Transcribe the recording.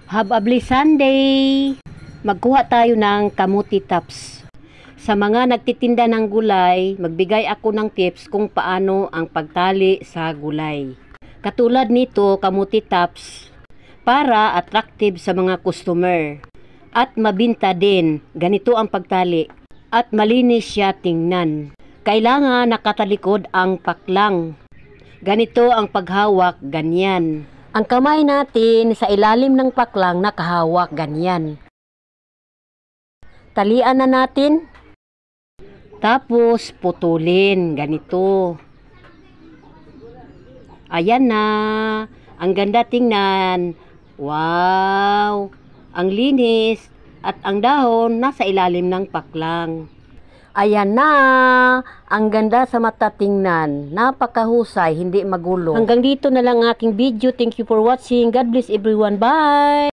Have a blessed Sunday! Magkuha tayo ng kamuti tops. Sa mga nagtitinda ng gulay, magbigay ako ng tips kung paano ang pagtali sa gulay. Katulad nito, kamuti tops, para attractive sa mga customer. At mabinta din, ganito ang pagtali. At malinis siya tingnan. Kailangan nakatalikod ang paklang. Ganito ang paghawak, ganyan. Ang kamay natin sa ilalim ng paklang nakahawak, ganyan. Talian na natin. Tapos putulin, ganito. Ayan na. Ang ganda tingnan. Wow! Ang linis at ang dahon nasa ilalim ng paklang. Ayan na. Ang ganda sa mata tingnan. Napakahusay, hindi magulo. Hanggang dito na lang aking video. Thank you for watching. God bless everyone. Bye!